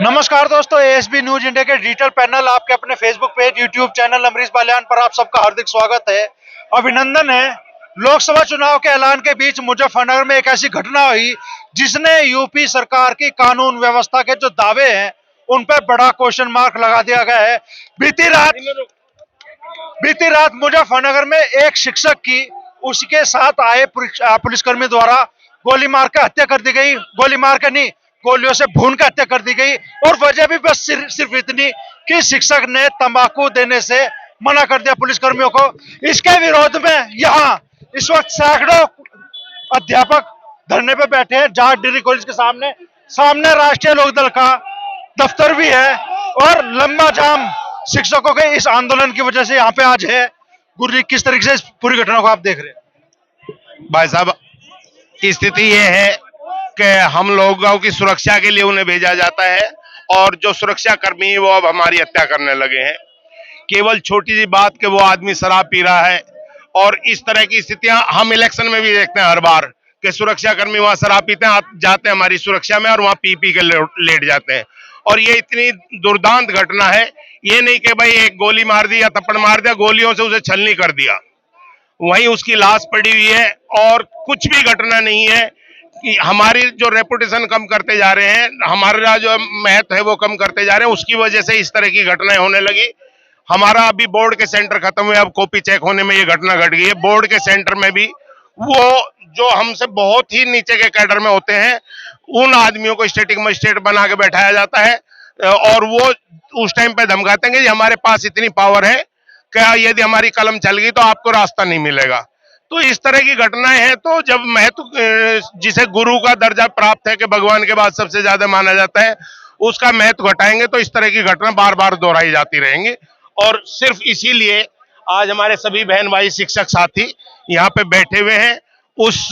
नमस्कार दोस्तों, ASB news India के डिजिटल पैनल आपके अपने Facebook page, YouTube channel Amrish Baliyan पर आप सबका हार्दिक स्वागत है। अभिनंदन है। लोकसभा चुनाव के ऐलान के बीच मुजफ्फरनगर में एक ऐसी घटना हुई जिसने यूपी सरकार की कानून व्यवस्था के जो दावे हैं उन पर बड़ा क्वेश्चन मार्क लगा दिया गया है। बीती रात मुजफ्फरनगर में एक शिक्षक की उसके साथ आए पुलिसकर्मी द्वारा गोली मार कर हत्या कर दी गई। गोली मार कर नहीं, गोलियों से भून कर हत्या कर दी गई। और वजह भी बस सिर्फ इतनी कि शिक्षक ने तंबाकू देने से मना कर दिया पुलिसकर्मियों को। इसके विरोध में यहाँ इस वक्त सैकड़ों अध्यापक धरने पे बैठे हैं जहां डिग्री कॉलेज के सामने सामने राष्ट्रीय लोकदल का दफ्तर भी है और लंबा जाम शिक्षकों के इस आंदोलन की वजह से यहाँ पे आज है। गुरजी, किस तरीके से इस पूरी घटना को आप देख रहे हैं? भाई साहब, स्थिति ये है कि हम लोगों की सुरक्षा के लिए उन्हें भेजा जाता है और जो सुरक्षा कर्मी है वो अब हमारी हत्या करने लगे हैं। केवल छोटी सी बात कि वो आदमी शराब पी रहा है। और इस तरह की स्थितियां हम इलेक्शन में भी देखते हैं हर बार कि सुरक्षा कर्मी वहां शराब पीते हैं, जाते हैं हमारी सुरक्षा में और वहां पी पी के लेट जाते हैं। और ये इतनी दुर्दांत घटना है। ये नहीं कि भाई एक गोली मार दी या थप्पड़ मार दिया, गोलियों से उसे छलनी कर दिया, वहीं उसकी लाश पड़ी हुई है और कुछ भी घटना नहीं है। कि हमारी जो रेपुटेशन कम करते जा रहे हैं, हमारा जो महत्व है वो कम करते जा रहे हैं, उसकी वजह से इस तरह की घटनाएं होने लगी। हमारा अभी बोर्ड के सेंटर खत्म हुए, अब कॉपी चेक होने में ये घटना घट गई है। बोर्ड के सेंटर में भी वो जो हमसे बहुत ही नीचे के कैडर में होते हैं उन आदमियों को स्टेटिक मजिस्ट्रेट बना के बैठाया जाता है और वो उस टाइम पे धमकाते हैं कि हमारे पास इतनी पावर है क्या यदि हमारी कलम चल गई तो आपको रास्ता नहीं मिलेगा। तो इस तरह की घटनाएं हैं। तो जब महत्व जिसे गुरु का दर्जा प्राप्त है कि भगवान के बाद सबसे ज्यादा माना जाता है, उसका महत्व घटाएंगे तो इस तरह की घटना बार बार दोहराई जाती रहेंगी। और सिर्फ इसीलिए आज हमारे सभी बहन भाई शिक्षक साथी यहाँ पे बैठे हुए हैं। उस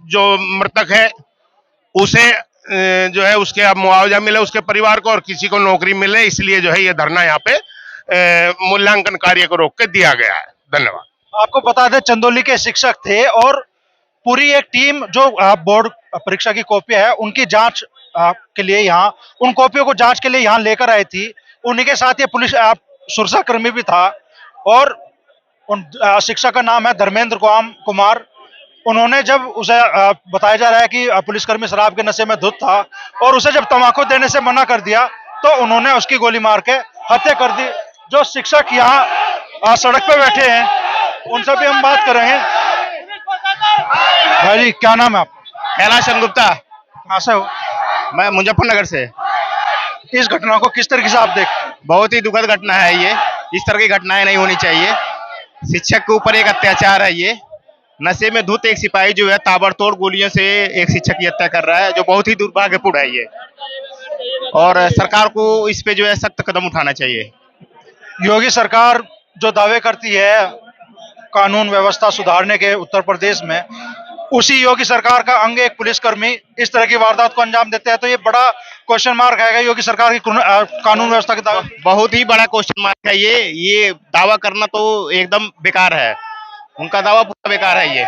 जो मृतक है उसे जो है उसके अब मुआवजा मिले उसके परिवार को और किसी को नौकरी मिले, इसलिए जो है ये धरना यहाँ पे मूल्यांकन कार्य को रोक के दिया गया है। धन्यवाद। आपको बता दें, चंदौली के शिक्षक थे और पूरी एक टीम जो बोर्ड परीक्षा की कॉपियां है उनकी जांच के लिए यहाँ उन कॉपियों को जांच के लिए यहाँ लेकर आई थी। उन्हीं के साथ ये पुलिस सुरक्षा कर्मी भी था और उन शिक्षक का नाम है धर्मेंद्र कुमार। उन्होंने जब उसे बताया जा रहा है कि पुलिसकर्मी शराब के नशे में धुत था और उसे जब तंबाकू देने से मना कर दिया तो उन्होंने उसकी गोली मार के हत्या कर दी। जो शिक्षक यहाँ सड़क पे बैठे हैं उनसे भी हम बात करेंगे। भाई जी, क्या नाम है आपका? कैलाश गुप्ता। कहाँ से हो? मैं मुजफ्फरनगर से। इस घटना को किस तरीके से आप देखते हैं? बहुत ही दुखद घटना है ये। इस तरह की घटनाएं नहीं होनी चाहिए। शिक्षक के ऊपर एक अत्याचार है ये। नशे में धुत एक सिपाही जो है ताबड़तोड़ गोलियों से एक शिक्षक की हत्या कर रहा है, जो बहुत ही दुर्भाग्यपूर्ण है ये। और सरकार को इस पे जो है सख्त कदम उठाना चाहिए। योगी सरकार जो दावे करती है कानून व्यवस्था सुधारने के उत्तर प्रदेश में, उसी योगी सरकार का अंग एक पुलिसकर्मी इस तरह की वारदात को अंजाम देते हैं, तो ये बड़ा क्वेश्चन मार्क है योगी सरकार की कानून व्यवस्था के दावे। बहुत ही बड़ा क्वेश्चन मार्क है ये दावा करना तो एकदम बेकार है। उनका दावा पूरा बेकार है। ये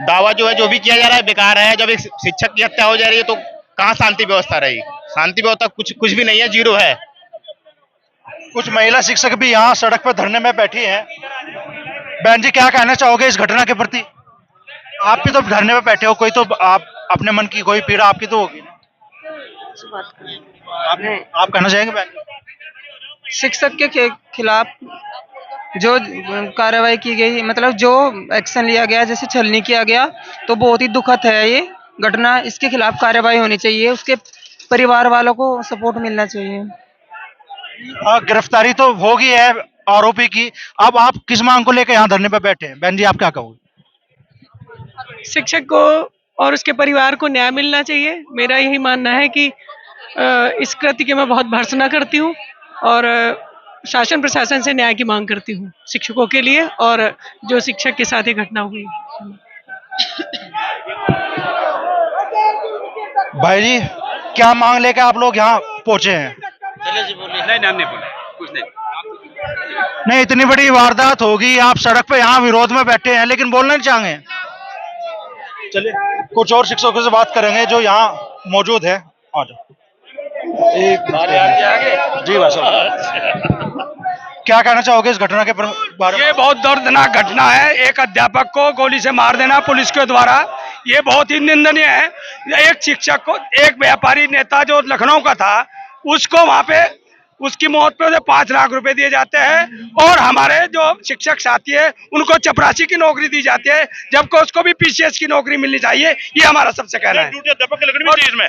दावा जो है जो भी किया जा रहा है बेकार है। जब एक शिक्षक की हत्या हो जा रही है तो कहाँ शांति व्यवस्था रही? शांति व्यवस्था कुछ भी नहीं है, जीरो है। कुछ महिला शिक्षक भी यहाँ सड़क पर धरने में बैठी हैं। बहन जी, क्या कहना चाहोगे इस घटना के प्रति? आप भी तो धरने में बैठे हो, कोई तो आप अपने मन की कोई पीड़ा आपकी तो होगी। आप कहना चाहेंगे बहन? शिक्षक के खिलाफ जो कार्रवाई की गई, मतलब जो एक्शन लिया गया, जैसे छलनी किया गया, तो बहुत ही दुखद है ये घटना। इसके खिलाफ कार्रवाई होनी चाहिए। उसके परिवार वालों को सपोर्ट मिलना चाहिए। गिरफ्तारी तो होगी है आरोपी की। अब आप किस मांग को लेकर यहाँ धरने पर बैठे हैं? बहन जी, आप क्या कहोगे? शिक्षक को और उसके परिवार को न्याय मिलना चाहिए। मेरा यही मानना है कि इस कृत्य की मैं बहुत भर्त्सना करती हूँ और शासन प्रशासन से न्याय की मांग करती हूँ शिक्षकों के लिए और जो शिक्षक के साथ ये घटना हुई। भाई जी, क्या मांग लेकर आप लोग यहाँ पहुंचे हैं? चले जी, बोलिए। नहीं, नाम नहीं बोले, कुछ नहीं। नहीं, इतनी बड़ी वारदात होगी, आप सड़क पे यहाँ विरोध में बैठे हैं लेकिन बोलना नहीं चाहेंगे? चलिए कुछ और शिक्षकों से बात करेंगे जो यहाँ मौजूद है। आ जाओ। एक जी भाई साहब, क्या कहना चाहोगे इस घटना के बारे में? ये बहुत दर्दनाक घटना है। एक अध्यापक को गोली से मार देना पुलिस के द्वारा, ये बहुत ही निंदनीय है। एक शिक्षक को, एक व्यापारी नेता जो लखनऊ का था, उसको वहां पे उसकी मौत पे 5 लाख रुपए दिए जाते हैं, और हमारे जो शिक्षक साथी है उनको चपरासी की नौकरी दी जाती है, जबकि उसको भी पीसीएस की नौकरी मिलनी चाहिए। ये हमारा सबसे कहना है। ड्यूटी अध्यापक की लगनी भी चाहिए। इसमें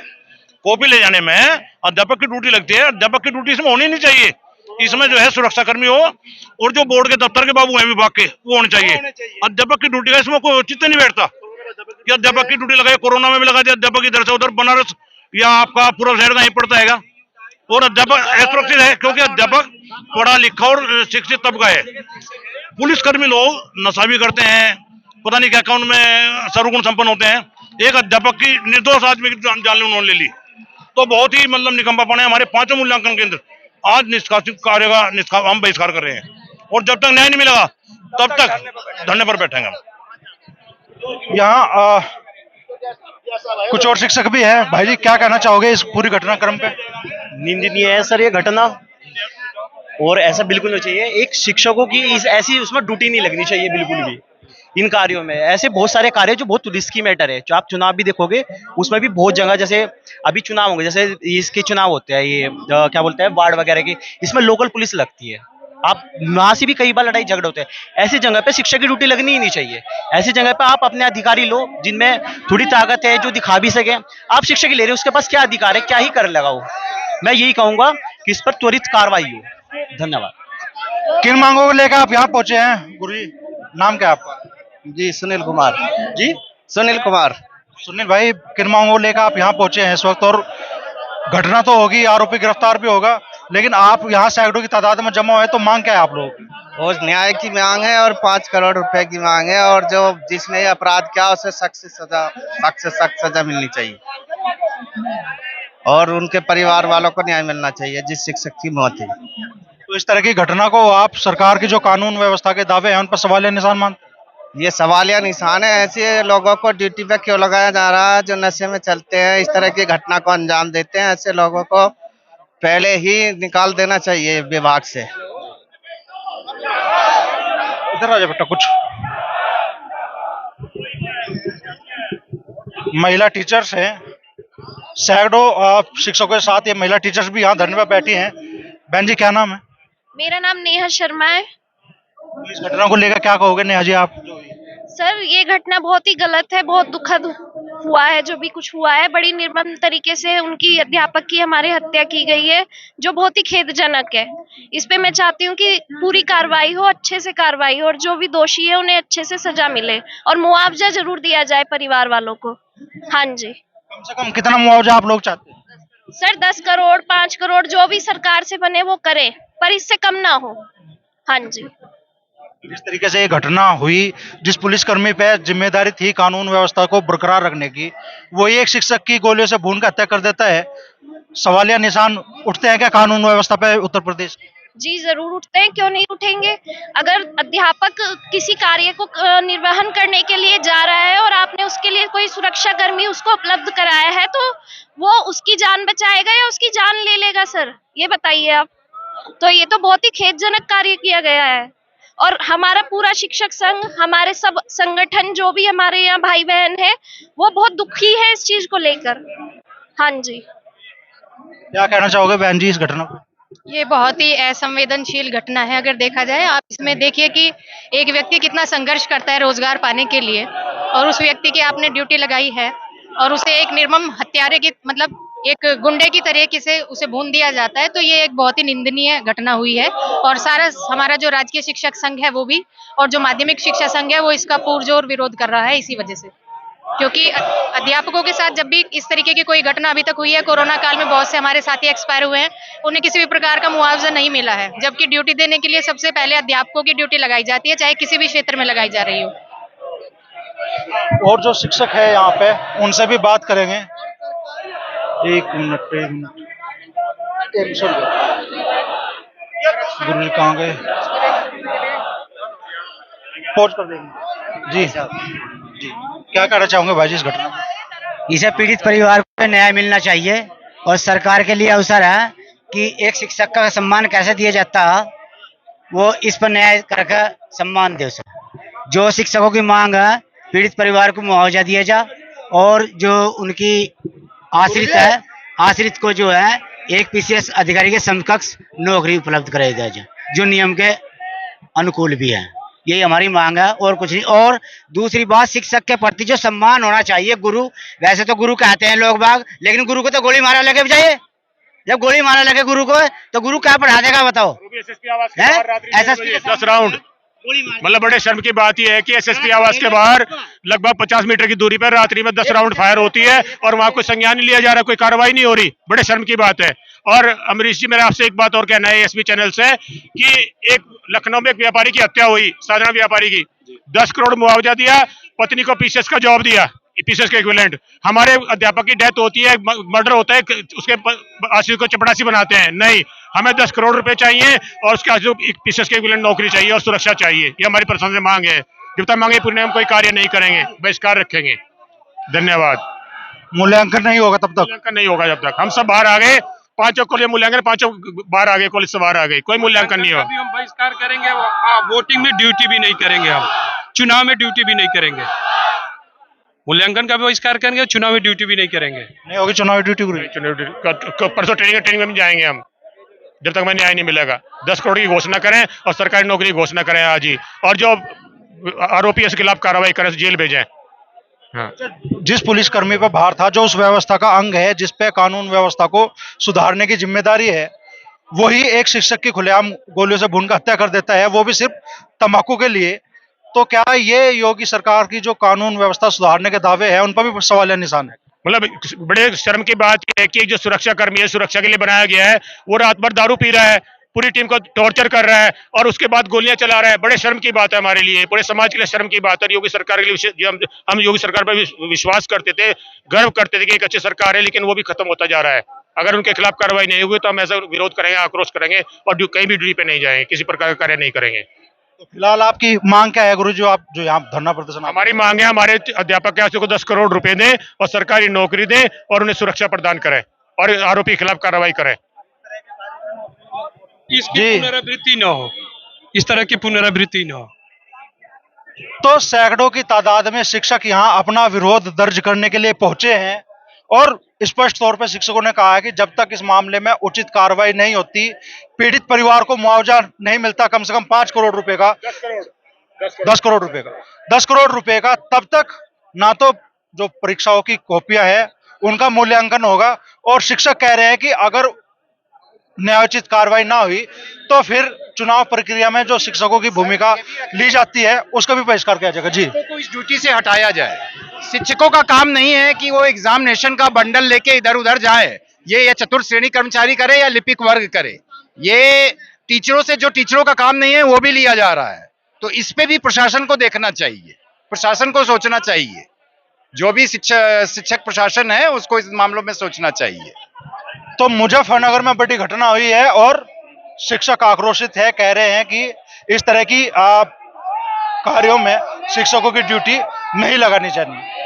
कॉपी ले जाने में अध्यापक की ड्यूटी लगती है। अध्यापक की ड्यूटी इसमें होनी नहीं चाहिए। इसमें जो है सुरक्षाकर्मी हो और जो बोर्ड के दफ्तर के बाबू हैं विभाग के, वो होने चाहिए। अध्यापक की ड्यूटी का इसमें कोई औचित्य नहीं बैठता कि अध्यापक की ड्यूटी लगाई। कोरोना में भी लगा दिया अध्यापक, इधर से उधर बनारस या आपका पूरा शहर कहीं पड़ता है। और अध्यापक असुरक्षित है क्योंकि अध्यापक पढ़ा लिखा और शिक्षित तबका है। पुलिसकर्मी लोग नशा भी करते हैं, पता नहीं क्या क्या उनमें सर्वगुण संपन्न होते हैं। एक अध्यापक की निर्दोष आदमी की जान उन्होंने ले ली, तो बहुत ही मतलब निकम्मापन है। हमारे 5 मूल्यांकन केंद्र आज निष्कासित कार्य का हम बहिष्कार कर रहे हैं, और जब तक न्याय नहीं मिलेगा तब तक धरने पर बैठेंगे हम। यहाँ कुछ और शिक्षक भी है। भाई जी, क्या कहना चाहोगे इस पूरी घटनाक्रम पे? निंदनीय है सर ये घटना, और ऐसा बिल्कुल नहीं चाहिए। एक शिक्षकों की ऐसी उसमें ड्यूटी नहीं लगनी चाहिए बिल्कुल भी। इन कार्यों में ऐसे बहुत सारे कार्य जो बहुत रिस्की मैटर है, जो आप चुनाव भी देखोगे उसमें भी बहुत जगह, जैसे अभी चुनाव होंगे, जैसे इसके चुनाव होते हैं, ये क्या बोलते हैं वार्ड वगैरह की, इसमें लोकल पुलिस लगती है। आप वहां से भी कई बार लड़ाई झगड़े होते हैं। ऐसी जगह पे शिक्षक की ड्यूटी लगनी ही नहीं चाहिए। ऐसी जगह पे आप अपने अधिकारी लो जिनमें थोड़ी ताकत है, जो दिखा भी सके। आप शिक्षक की ले रहे हो, उसके पास क्या अधिकार है, क्या ही कर लगा वो। मैं यही कहूंगा कि इस पर त्वरित कार्रवाई हो। धन्यवाद। किन मांगों को लेकर आप यहाँ पहुंचे हैं गुरुजी? नाम क्या है आपका? जी सुनील कुमार। जी सुनील कुमार। सुनील भाई, किन मांगों को लेकर आप यहाँ पहुंचे हैं इस वक्त? और घटना तो होगी, आरोपी गिरफ्तार भी होगा, लेकिन आप यहाँ सैकड़ों की तादाद में जमा हुए, तो मांग क्या है आप लोगों की? और न्याय की मांग है और 5 करोड़ रुपए की मांग है, और जो जिसने ये अपराध किया उसे सख्त से सख्त सजा मिलनी चाहिए, और उनके परिवार वालों को न्याय मिलना चाहिए जिस शिक्षक की मौत हुई। तो इस तरह की घटना को आप सरकार की जो कानून व्यवस्था के दावे हैं उन पर सवालिया निशान मानते हैं? ये सवालिया निशान है। ऐसे लोगों को ड्यूटी पे क्यों लगाया जा रहा है जो नशे में चलते हैं, इस तरह की घटना को अंजाम देते हैं? ऐसे लोगों को पहले ही निकाल देना चाहिए विभाग से। इधर आ जा बेटा। कुछ महिला टीचर्स हैं, सैकड़ों शिक्षकों के साथ ये महिला टीचर्स भी यहाँ धरने पर बैठी हैं। बहन जी, क्या नाम है? मेरा नाम नेहा शर्मा है। इस घटना को लेकर क्या कहोगे नेहा जी आप? सर, ये घटना बहुत ही गलत है, बहुत दुखद हुआ है जो भी कुछ हुआ है। बड़ी निर्मम तरीके से उनकी अध्यापक की हमारे हत्या की गई है, जो बहुत ही खेदजनक है। इस पे मैं चाहती हूँ कि पूरी कार्रवाई हो, अच्छे से कार्रवाई हो, और जो भी दोषी है उन्हें अच्छे से सजा मिले, और मुआवजा जरूर दिया जाए परिवार वालों को। हाँ जी। कम से कम कितना मुआवजा आप लोग चाहते हैं? सर 10 करोड़ 5 करोड़ जो भी सरकार से बने वो करे, पर इससे कम ना हो। हाँ जी। जिस तरीके से ये घटना हुई, जिस पुलिसकर्मी पे जिम्मेदारी थी कानून व्यवस्था को बरकरार रखने की, वो एक शिक्षक की गोलियों से भून कर हत्या कर देता है। सवालिया निशान उठते हैं क्या कानून व्यवस्था पे उत्तर प्रदेश? जी जरूर उठते हैं, क्यों नहीं उठेंगे। अगर अध्यापक किसी कार्य को निर्वहन करने के लिए जा रहा है और आपने उसके लिए कोई सुरक्षा कर्मी उसको उपलब्ध कराया है, तो वो उसकी जान बचाएगा या उसकी जान ले लेगा? सर ये बताइए आप। तो ये तो बहुत ही खेदजनक कार्य किया गया है, और हमारा पूरा शिक्षक संघ, हमारे सब संगठन जो भी हमारे यहाँ भाई बहन है, वो बहुत दुखी है इस चीज को लेकर। हाँ जी। क्या कहना चाहोगे बहन जी इस घटना को? ये बहुत ही असंवेदनशील घटना है। अगर देखा जाए, आप इसमें देखिए कि एक व्यक्ति कितना संघर्ष करता है रोजगार पाने के लिए, और उस व्यक्ति की आपने ड्यूटी लगाई है और उसे एक निर्मम हत्यारे की, मतलब एक गुंडे की तरीके से उसे भून दिया जाता है। तो ये एक बहुत ही निंदनीय घटना हुई है, और सारा हमारा जो राजकीय शिक्षक संघ है वो भी, और जो माध्यमिक शिक्षा संघ है वो इसका पुरजोर विरोध कर रहा है, इसी वजह से। क्योंकि अध्यापकों के साथ जब भी इस तरीके की कोई घटना अभी तक हुई है, कोरोना काल में बहुत से हमारे साथी एक्सपायर हुए हैं, उन्हें किसी भी प्रकार का मुआवजा नहीं मिला है, जबकि ड्यूटी देने के लिए सबसे पहले अध्यापकों की ड्यूटी लगाई जाती है, चाहे किसी भी क्षेत्र में लगाई जा रही हो। और जो शिक्षक है यहाँ पे, उनसे भी बात करेंगे। एक मिनट गुरु जी कहाँ गए? पहुंच कर देंगे जी। जी क्या कहना चाहूंगे भाई जी इस घटना में? इसे पीड़ित परिवार को न्याय मिलना चाहिए, और सरकार के लिए अवसर है कि एक शिक्षक का सम्मान कैसे दिया जाता है, वो इस पर न्याय करके सम्मान दे उसे। जो शिक्षकों की मांग है, पीड़ित परिवार को मुआवजा दिया जाए और जो उनकी आश्रित है, आश्रित को जो है एक पीसीएस अधिकारी के समकक्ष नौकरी उपलब्ध कराई जाए, जो नियम के अनुकूल भी है। यही हमारी मांग है और कुछ नहीं। और दूसरी बात, शिक्षक के प्रति जो सम्मान होना चाहिए। गुरु, वैसे तो गुरु कहते हैं लोग बाग, लेकिन गुरु को तो गोली मारा लगे बजाए। जब गोली मारा लगे गुरु को, तो गुरु क्या पढ़ा देगा बताओ? एसएसपी 10 राउंड, मतलब बड़े शर्म की बात यह है कि एसएसपी आवास के बाहर लगभग 50 मीटर की दूरी पर रात्रि में 10 राउंड फायर होती है और वहां कोई संज्ञान नहीं लिया जा रहा, कोई कार्रवाई नहीं हो रही। बड़े शर्म की बात है। और अमरीश जी, मेरा आपसे एक बात और कहना है एएसपी चैनल से कि एक लखनऊ में एक व्यापारी की हत्या हुई, साधारण व्यापारी की, 10 करोड़ मुआवजा दिया, पत्नी को पीसीएस का जॉब दिया, पीसीएस के इक्विवेलेंट। हमारे अध्यापक की डेथ होती है, मर्डर होता है, उसके आश्रित को चपरासी बनाते हैं। नहीं, हमें 10 करोड़ रुपए चाहिए और उसके आश्रित पीसीएस के इक्विवेलेंट नौकरी चाहिए और सुरक्षा चाहिए। ये हमारी प्रशासन से मांग है। जब तक मांगे पूरी हम कोई कार्य नहीं करेंगे, बहिष्कार रखेंगे। धन्यवाद। मूल्यांकन नहीं होगा तब तक, मूल्यांकन नहीं होगा जब तक। हम सब बाहर आ गए, पांचों को लिए मूल्यांकन, पांचों बाहर आ गए, कॉलेज से बाहर आ गए, कोई मूल्यांकन नहीं होगा। हम बहिष्कार करेंगे, वोटिंग में ड्यूटी भी नहीं करेंगे, हम चुनाव में ड्यूटी भी नहीं करेंगे। मूल्यांकन का भी बहिष्कार करेंगे, चुनाव में ड्यूटी भी नहीं करेंगे। नहीं होगी चुनावी ड्यूटी। परसों ट्रेनिंग में जाएंगे हम, जब तक हमें न्याय नहीं मिलेगा। 10 करोड़ की घोषणा करें और सरकारी नौकरी की घोषणा करें आज ही, और जो आरोपी के खिलाफ कार्रवाई करें, जेल भेजें। हाँ। जिस पुलिसकर्मी पर भार था, जो उस व्यवस्था का अंग है, जिस पे कानून व्यवस्था को सुधारने की जिम्मेदारी है, वही एक शिक्षक की खुलेआम गोलियों से भूनकर हत्या कर देता है, वो भी सिर्फ तंबाकू के लिए। तो क्या ये योगी सरकार की जो कानून व्यवस्था सुधारने के दावे हैं, उन पर भी सवालिया निशान है? मतलब बड़े शर्म की बात यह है कि जो सुरक्षा कर्मी है, सुरक्षा के लिए बनाया गया है, वो रात भर दारू पी रहा है, पूरी टीम को टॉर्चर कर रहा है और उसके बाद गोलियां चला रहा है। बड़े शर्म की बात है हमारे लिए, पूरे समाज के लिए शर्म की बात है। योगी सरकार के लिए हम योगी सरकार पर विश्वास करते थे, गर्व करते थे कि एक अच्छी सरकार है, लेकिन वो भी खत्म होता जा रहा है। अगर उनके खिलाफ कार्रवाई नहीं हुई तो हम ऐसा विरोध करेंगे, आक्रोश करेंगे और कहीं भी ड्यूटी पे नहीं जाएंगे, किसी प्रकार का कार्य नहीं करेंगे। तो फिलहाल आपकी मांग क्या है गुरु जी, आप जो यहाँ धरना प्रदर्शन? हमारी मांग है, हमारे अध्यापक के को 10 करोड़ रुपए दें और सरकारी नौकरी दें और उन्हें सुरक्षा प्रदान करें और आरोपी के खिलाफ कार्रवाई करें। इसकी पुनरावृत्ति न हो, इस तरह की पुनरावृत्ति न हो। तो सैकड़ों की तादाद में शिक्षक यहाँ अपना विरोध दर्ज करने के लिए पहुंचे हैं और स्पष्ट तौर पर शिक्षकों ने कहा है कि जब तक इस मामले में उचित कार्रवाई नहीं होती, पीड़ित परिवार को मुआवजा नहीं मिलता कम से कम 5 करोड़ रुपए का, 10 करोड़ रुपए का, 10 करोड़ रुपए का, तब तक ना तो जो परीक्षाओं की कॉपियां है उनका मूल्यांकन होगा। और शिक्षक कह रहे हैं कि अगर न्यायोचित कार्रवाई ना हुई तो फिर चुनाव प्रक्रिया में जो शिक्षकों की भूमिका ली जाती है उसका भी बहिष्कार किया जाएगा। जी, को इस ड्यूटी से हटाया जाए। शिक्षकों का काम नहीं है कि वो एग्जामिनेशन का बंडल लेके इधर उधर जाए, ये या चतुर्थ श्रेणी कर्मचारी करे या लिपिक वर्ग करे। ये टीचरों से जो टीचरों का काम नहीं है वो भी लिया जा रहा है। तो इस पे भी प्रशासन को देखना चाहिए, प्रशासन को सोचना चाहिए। जो भी शिक्षक प्रशासन है उसको इस मामलों में सोचना चाहिए। तो मुजफ्फरनगर में बड़ी घटना हुई है और शिक्षक आक्रोशित है, कह रहे हैं कि इस तरह की कार्यों में शिक्षकों की ड्यूटी नहीं लगानी चाहिए।